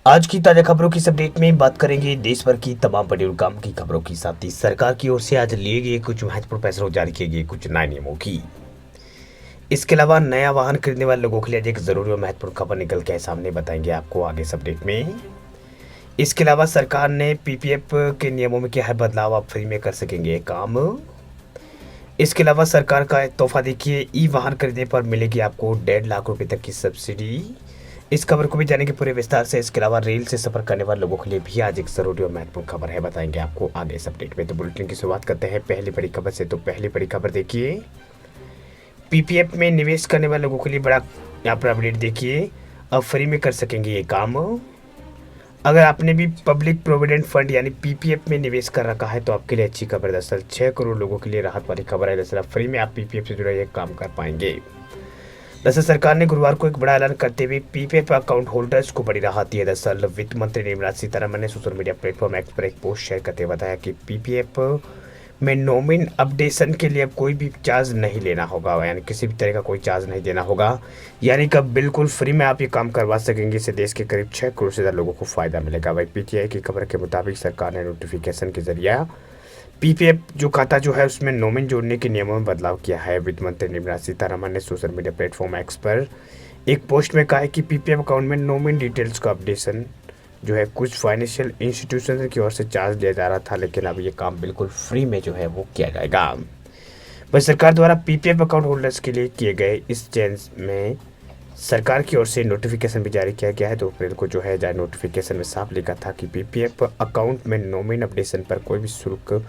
आज की ताजा खबरों की इस अपडेट में बात करेंगे देश भर की तमाम बड़ी और काम की खबरों की, साथ ही सरकार की ओर से आज लिए गए कुछ महत्वपूर्ण फैसलों, जारी किए गए कुछ नए नियमों की। इसके अलावा नया वाहन खरीदने वाले लोगों के लिए आज एक जरूरी और महत्वपूर्ण खबर निकल के सामने बताएंगे आपको आगे इस अपडेट में। इसके अलावा सरकार ने पीपीएफ के नियमों में किया है बदलाव, आप फ्री में कर सकेंगे ये काम। इसके अलावा सरकार का एक तोहफा देखिए, ई वाहन खरीदने पर मिलेगी आपको 1.5 लाख रुपए तक की सब्सिडी। इस खबर को भी जानेंगे पूरे विस्तार से। इसके अलावा रेल से सफर करने वाले लोगों के लिए भी आज एक जरूरी और महत्वपूर्ण खबर है, बताएंगे आपको आगे इस अपडेट में। तो बुलेटिन की शुरुआत करते हैं पहली बड़ी खबर से। तो पहली बड़ी खबर देखिए, पीपीएफ में निवेश करने वाले लोगों के लिए बड़ा यहाँ पर अपडेट देखिए, अब फ्री में कर सकेंगे ये काम। अगर आपने भी पब्लिक प्रोविडेंट फंड यानी पीपीएफ में निवेश कर रखा है तो आपके लिए अच्छी खबर। दरअसल 6 करोड़ लोगों के लिए राहत वाली खबर है। दरअसल फ्री में आप पीपीएफ से जुड़ा ये काम कर पाएंगे। दरअसल सरकार ने गुरुवार को एक बड़ा ऐलान करते हुए पीपीएफ अकाउंट होल्डर्स को बड़ी राहत दी है। दरअसल वित्त मंत्री निर्मला सीतारमण ने सोशल मीडिया प्लेटफॉर्म एक्स पर एक पोस्ट शेयर करते हुए बताया कि पीपीएफ में नोमिन अपडेशन के लिए अब कोई भी चार्ज नहीं लेना होगा, यानी किसी भी तरह का कोई चार्ज नहीं देना होगा, यानी कि अब बिल्कुल फ्री में आप ये काम करवा सकेंगे। इससे देश के करीब 6 करोड़ से ज़्यादा लोगों को फायदा मिलेगा। वही पीटीआई की खबर के मुताबिक सरकार ने नोटिफिकेशन के जरिए पीपीएफ जो खाता जो है उसमें नोमिन जोड़ने के नियमों में बदलाव किया है। वित्त मंत्री निर्मला सीतारमण ने सोशल मीडिया प्लेटफॉर्म एक्स पर एक पोस्ट में कहा है कि पीपीएफ अकाउंट में नोमिन डिटेल्स का अपडेशन जो है कुछ फाइनेंशियल इंस्टीट्यूशन की ओर से चार्ज लिया जा रहा था, लेकिन अब ये काम बिल्कुल फ्री में जो है वो किया जाएगा। वही सरकार द्वारा पीपीएफ अकाउंट होल्डर्स के लिए किए गए इस चेंज में सरकार की ओर से नोटिफिकेशन भी जारी किया गया है। 2 अप्रैल को जो है जारी नोटिफिकेशन में साफ लिखा था कि पीपीएफ अकाउंट में नोमिन अपडेशन पर कोई भी शुल्क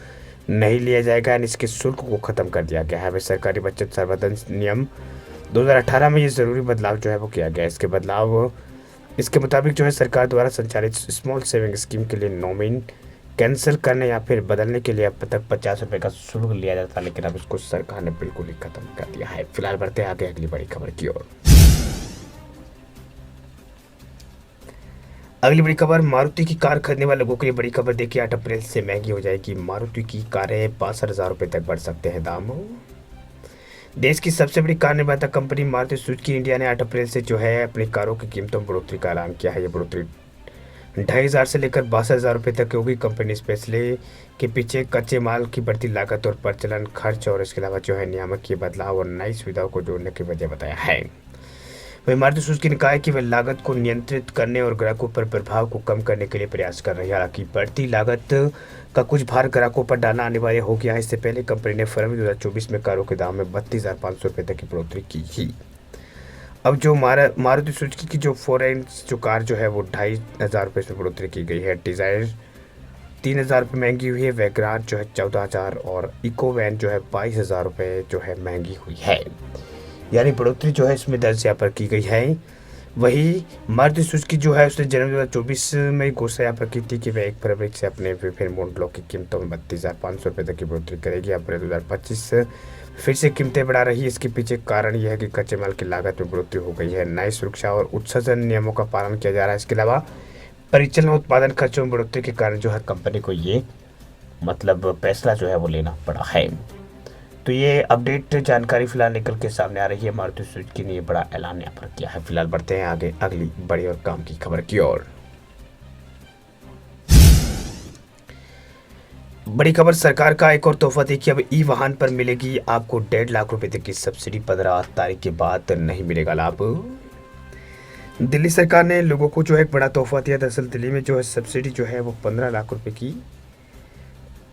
नहीं लिया जाएगा, यानी इसके शुल्क को खत्म कर दिया गया है। वह सरकारी बचत संवर्धन नियम 2018 में ये ज़रूरी बदलाव जो है वो किया गया है। इसके मुताबिक जो है सरकार द्वारा संचालित स्मॉल सेविंग स्कीम के लिए नोमिन कैंसिल करने या फिर बदलने के लिए अब तक 50 रुपये का शुल्क लिया जाता था, लेकिन अब इसको सरकार ने बिल्कुल ही खत्म कर दिया है। फिलहाल बढ़ते हैं आगे अगली बड़ी खबर की ओर। अगली बड़ी खबर, मारुति की कार खरीदने वाले लोगों के लिए बड़ी खबर देखिए, 8 अप्रैल से महंगी हो जाएगी। मारुति की कारें 62,000 रुपये तक बढ़ सकते हैं दाम। देश की सबसे बड़ी कार निर्माता कंपनी मारुति सुजुकी इंडिया ने 8 अप्रैल से जो है अपनी कारों की कीमतों में बढ़ोतरी का ऐलान किया है। ये बढ़ोतरी 2,500 से लेकर 62,000 रुपये तक होगी। कंपनी इस फैसले के पीछे कच्चे माल की बढ़ती लागत और प्रचलन खर्च और इसके अलावा जो है नियामक के बदलाव और नई सुविधाओं को जोड़ने की वजह बताया है। वही मारुति सुजुकी ने कहा है कि वह लागत को नियंत्रित करने और ग्राहकों पर प्रभाव को कम करने के लिए प्रयास कर रही है। हालांकि बढ़ती लागत का कुछ भार ग्राहकों पर डालना अनिवार्य हो गया है। इससे पहले कंपनी ने फरवरी 2024 में कारों के दाम में 32,500 रुपये तक की बढ़ोतरी की थी। अब जो मारुति सुजुकी की जो फोरेंस जो कार जो है वो 2,500 रुपये से बढ़ोतरी की गई है। डिज़ायर 3,000 रुपये महंगी हुई है। वैगनार जो है 14,000 और इको वैन जो है 22,000 रुपये जो है महंगी हुई है, यानी बढ़ोतरी जो है इसमें दर्ज यहाँ पर की गई है। वही मारुति सुजुकी जो है उसने जनवरी 2024 में घोषणा यहाँ पर की थी कि वह 1 फरवरी से अपने विभिन्न मॉडलों की कीमतों में 32,500 रुपये तक की बढ़ोतरी करेगी। अप्रैल 2025 फिर से कीमतें बढ़ा रही है। इसके पीछे कारण यह है कि कच्चे माल की लागत में बढ़ोतरी हो गई है, नई सुरक्षा और उत्सर्जन नियमों का पालन किया जा रहा है। इसके अलावा परिचालन उत्पादन खर्चों में बढ़ोतरी के कारण जो है कंपनी को ये फैसला जो है वो लेना पड़ा है। तो ये अपडेट जानकारी फिलहाल निकल के सामने आ रही है। मारुति सुजुकी ने ये बड़ा ऐलान यहाँ पर किया है। फिलहाल बढ़ते हैं आगे अगली बड़ी और काम की खबर की ओर। बड़ी खबर, सरकार का एक और तोहफा देखिए, अब ई वाहन पर मिलेगी आपको 1.5 लाख रुपए तक की सब्सिडी। 15 तारीख के बाद नहीं मिलेगा लाभ। दिल्ली सरकार ने लोगों को जो है एक बड़ा तोहफा दिया। दरअसल दिल्ली में जो है सब्सिडी जो है वो 15 लाख रुपए की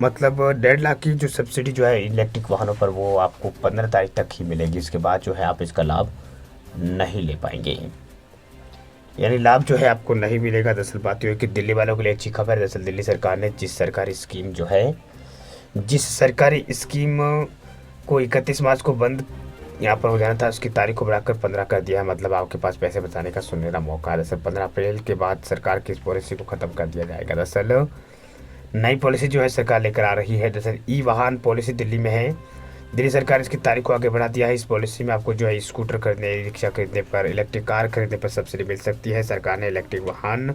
1.5 लाख की जो सब्सिडी जो है इलेक्ट्रिक वाहनों पर वो आपको 15 तारीख तक ही मिलेगी। इसके बाद जो है आप इसका लाभ नहीं ले पाएंगे, यानी लाभ जो है आपको नहीं मिलेगा। दरअसल बात यह है कि दिल्ली वालों के लिए अच्छी खबर है। दरअसल दिल्ली सरकार ने जिस सरकारी स्कीम को 31 मार्च को बंद यहाँ पर हो जाना था, उसकी तारीख को बढ़ाकर 15 कर दिया है। मतलब आपके पास पैसे बचाने का सुनहरा मौका है। दरअसल 15 अप्रैल के बाद सरकार की इस पॉलिसी को ख़त्म कर दिया जाएगा। दरअसल नई पॉलिसी जो है सरकार लेकर आ रही है। दरअसल ई वाहन पॉलिसी दिल्ली में है। दिल्ली सरकार इसकी तारीख को आगे बढ़ा दिया है। इस पॉलिसी में आपको जो है स्कूटर खरीदने, रिक्शा खरीदने पर, इलेक्ट्रिक कार खरीदने पर सब्सिडी मिल सकती है। सरकार ने इलेक्ट्रिक वाहन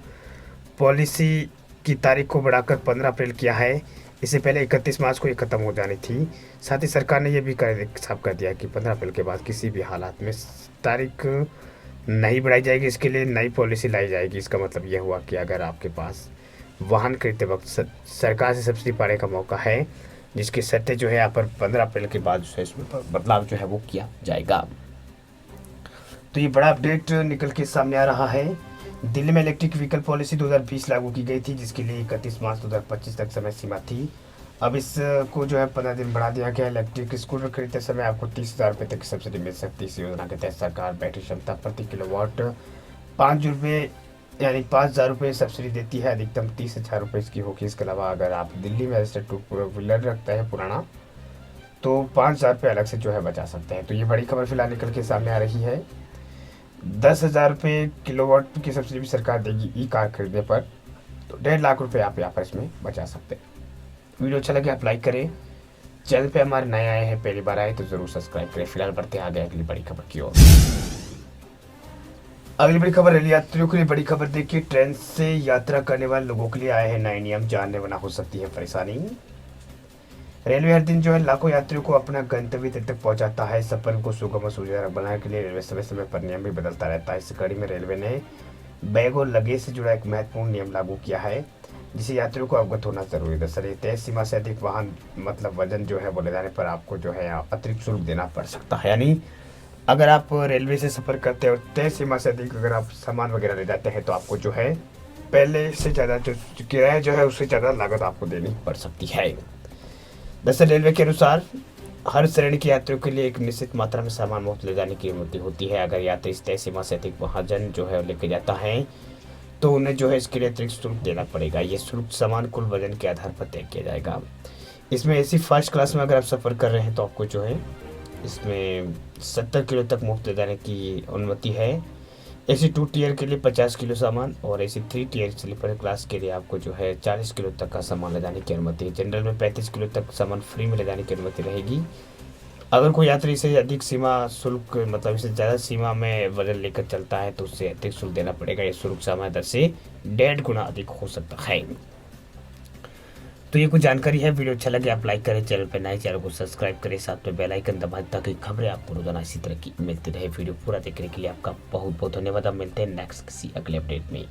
पॉलिसी की तारीख को बढ़ाकर 15 अप्रैल किया है। इससे पहले 31 मार्च को ये खत्म हो जानी थी। साथ ही सरकार ने यह भी साफ कर दिया कि 15 अप्रैल के बाद किसी भी हालात में तारीख नहीं बढ़ाई जाएगी, इसके लिए नई पॉलिसी लाई जाएगी। इसका मतलब यह हुआ कि अगर आपके पास वाहन खरीदते वक्त सरकार से सब्सिडी पाने का मौका है, जिसकी शर्तें जो है यहाँ पर 15 अप्रैल के बाद जो है इसमें बदलाव जो है वो किया जाएगा। तो ये बड़ा अपडेट निकल के सामने आ रहा है। दिल्ली में इलेक्ट्रिक व्हीकल पॉलिसी 2020 लागू की गई थी, जिसके लिए 31 मार्च 2025 तक समय सीमा थी। अब इसको जो है 15 दिन बढ़ा दिया गया। इलेक्ट्रिक स्कूटर खरीदते समय आपको 30,000 रुपये तक की सब्सिडी मिल सकती है। इस योजना के तहत सरकार बैटरी क्षमता प्रति किलोवाट 5 रुपये यानी 5,000 रुपये सब्सिडी देती है। अधिकतम 30,000 रुपये इसकी होगी। इसके अलावा अगर आप दिल्ली में रजिस्टर्ड टू व्हीलर रखते हैं पुराना, तो 5,000 रुपये अलग से जो है बचा सकते हैं। तो ये बड़ी खबर फिलहाल निकल के सामने आ रही है। 10,000 रुपये किलोवाट की सब्सिडी भी सरकार देगी ई कार खरीदने पर। तो 1.5 लाख रुपये आप यहाँ पर इसमें बचा सकते हैं। वीडियो अच्छा लगे आप लाइक करें। चैनल पे हमारे नए आए हैं, पहली बार आए तो जरूर सब्सक्राइब करें। फिलहाल बढ़ते हैं आगे अगली बड़ी खबर की ओर। अगली बड़ी खबर रेल यात्रियों के लिए बड़ी खबर देखिए। ट्रेन से यात्रा करने वाले लोगों के लिए आए हैं नए नियम, जानने वाला हो सकती है परेशानी। रेलवे हर दिन जो है लाखों यात्रियों को अपना गंतव्य तक पहुंचाता है। सफर को सुगम और सुविधाजनक बनाने के लिए रेलवे समय समय पर नियम भी बदलता रहता है। इस कड़ी में रेलवे ने बैग और लगेज से जुड़ा एक महत्वपूर्ण नियम लागू किया है, जिसे यात्रियों को अवगत होना जरूरी है। दरअसल तय सीमा से अधिक वाहन मतलब वजन जो है वो ले जाने पर आपको जो है अतिरिक्त शुल्क देना पड़ सकता है। यानी अगर आप रेलवे से सफ़र करते हैं और तय सीमा से अधिक अगर आप सामान वगैरह ले जाते हैं, तो आपको जो है पहले से ज़्यादा जो किराया जो है उससे ज़्यादा लागत आपको देनी पड़ सकती है। दरअसल रेलवे के अनुसार हर श्रेणी के यात्रियों के लिए एक निश्चित मात्रा में सामान मुफ्त ले जाने की अनुमति होती है। अगर यात्री इस तय सीमा से अधिक वजन जो है लेके जाता है, तो उन्हें जो है इसके लिए अतिरिक्त शुल्क देना पड़ेगा। ये शुल्क समान कुल वजन के आधार पर तय किया जाएगा। इसमें एसी फर्स्ट क्लास में अगर आप सफ़र कर रहे हैं तो आपको जो है इसमें 70 किलो तक मुफ्त ले जाने की अनुमति है। एसी 2 टियर के लिए 50 किलो सामान और एसी 3 टियर स्लीपर क्लास के लिए आपको जो है 40 किलो तक का सामान ले जाने की अनुमति है। जनरल में 35 किलो तक सामान फ्री में ले जाने की अनुमति रहेगी। अगर कोई यात्री से अधिक सीमा शुल्क मतलब इससे ज़्यादा सीमा में वजन लेकर चलता है, तो उससे अतिरिक्त शुल्क देना पड़ेगा। ये शुल्क सामान्य दर से 1.5 गुना अधिक हो सकता है। तो ये कुछ जानकारी है। वीडियो अच्छा लगे आप लाइक करें, चैनल पर नए चैनल को सब्सक्राइब करें, साथ में बेल आइकन दबाएं ताकि खबरें आपको रोजाना इसी तरह की मिलती रहे। वीडियो पूरा देखने के लिए आपका बहुत बहुत धन्यवाद। अब मिलते हैं नेक्स्ट किसी अगले अपडेट में।